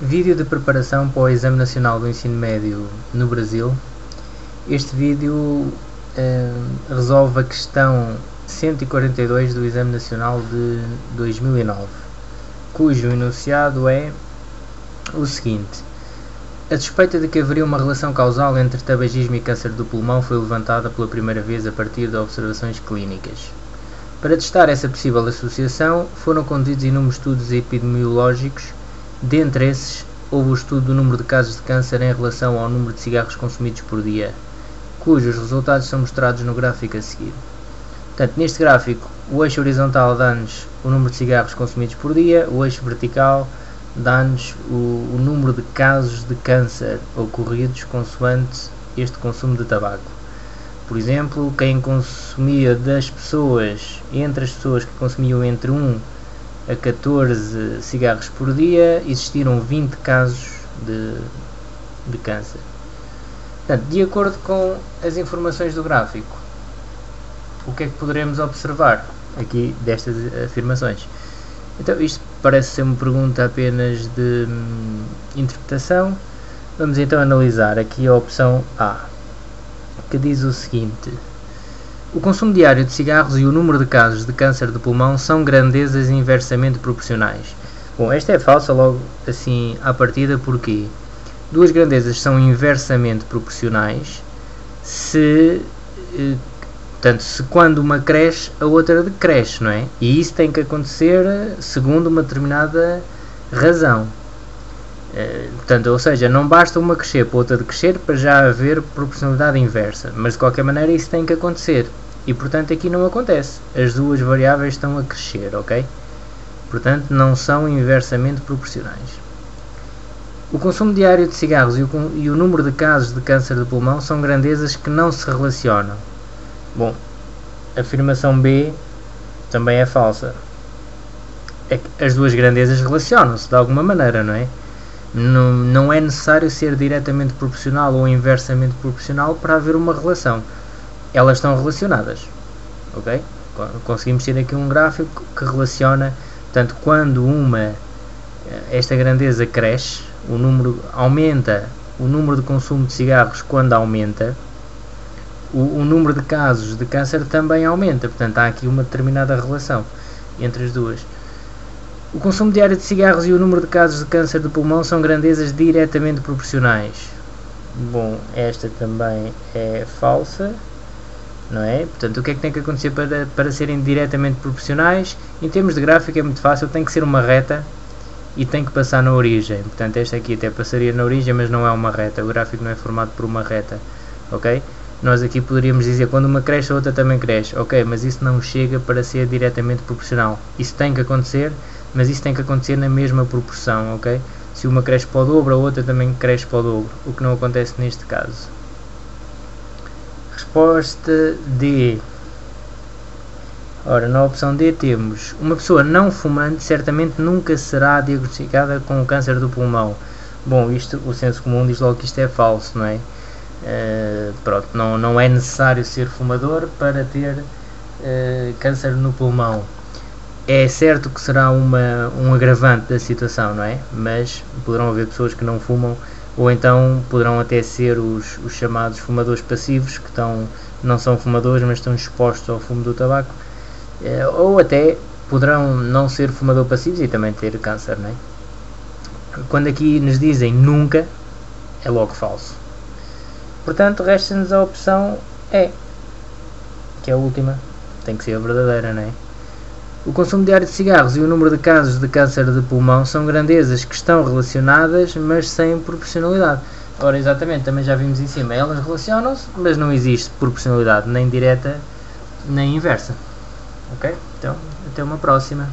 Vídeo de preparação para o Exame Nacional do Ensino Médio no Brasil. Este vídeo resolve a questão 142 do Exame Nacional de 2009, cujo enunciado é o seguinte: a suspeita de que haveria uma relação causal entre tabagismo e câncer do pulmão foi levantada pela primeira vez a partir de observações clínicas. Para testar essa possível associação, foram conduzidos inúmeros estudos epidemiológicos. Dentre esses, houve o estudo do número de casos de câncer em relação ao número de cigarros consumidos por dia, cujos resultados são mostrados no gráfico a seguir. Portanto, neste gráfico, o eixo horizontal dá-nos o número de cigarros consumidos por dia, o eixo vertical dá-nos o número de casos de câncer ocorridos consoante este consumo de tabaco. Por exemplo, quem consumia entre as pessoas que consumiam entre 1 a 14 cigarros por dia, existiram 20 casos de câncer. Portanto, de acordo com as informações do gráfico, o que é que poderemos observar aqui destas afirmações? Então, isto parece ser uma pergunta apenas de interpretação. Vamos então analisar aqui a opção A, que diz o seguinte: o consumo diário de cigarros e o número de casos de câncer de pulmão são grandezas inversamente proporcionais. Bom, esta é falsa logo assim à partida, porque duas grandezas são inversamente proporcionais se quando uma cresce, a outra decresce, não é? E isso tem que acontecer segundo uma determinada razão. Ou seja, não basta uma crescer para outra decrescer para já haver proporcionalidade inversa, mas de qualquer maneira isso tem que acontecer, e portanto aqui não acontece, as duas variáveis estão a crescer, ok? Portanto não são inversamente proporcionais. O consumo diário de cigarros e o número de casos de câncer de pulmão são grandezas que não se relacionam. Bom, a afirmação B também é falsa. As duas grandezas relacionam-se de alguma maneira, não é? Não é necessário ser diretamente proporcional ou inversamente proporcional para haver uma relação. Elas estão relacionadas, ok? Conseguimos ter aqui um gráfico que relaciona, portanto, quando esta grandeza cresce, aumenta o número de consumo de cigarros. Quando aumenta, o número de casos de câncer também aumenta. Portanto, há aqui uma determinada relação entre as duas. O consumo diário de cigarros e o número de casos de câncer de pulmão são grandezas diretamente proporcionais. Bom, esta também é falsa, não é? Portanto, o que é que tem que acontecer para serem diretamente proporcionais? Em termos de gráfico é muito fácil, tem que ser uma reta e tem que passar na origem. Portanto, esta aqui até passaria na origem, mas não é uma reta. O gráfico não é formado por uma reta, ok? Nós aqui poderíamos dizer quando uma cresce a outra também cresce, ok? Mas isso não chega para ser diretamente proporcional. Isso tem que acontecer, mas isso tem que acontecer na mesma proporção, ok? Se uma cresce para o dobro, a outra também cresce para o dobro, o que não acontece neste caso. Resposta D. Ora, na opção D temos: uma pessoa não fumante certamente nunca será diagnosticada com câncer do pulmão. Bom, o senso comum diz logo que isto é falso, não é? Pronto, não é necessário ser fumador para ter câncer no pulmão. É certo que será um agravante da situação, não é? Mas poderão haver pessoas que não fumam, ou então poderão até ser os chamados fumadores passivos, que não são fumadores, mas estão expostos ao fumo do tabaco, ou até poderão não ser fumador passivos e também ter câncer, não é? Quando aqui nos dizem nunca, é logo falso. Portanto, resta-nos a opção E, que é a última, tem que ser a verdadeira, não é? O consumo diário de cigarros e o número de casos de câncer de pulmão são grandezas que estão relacionadas, mas sem proporcionalidade. Ora, exatamente, também já vimos em cima, elas relacionam-se, mas não existe proporcionalidade nem direta nem inversa. Ok? Então, até uma próxima.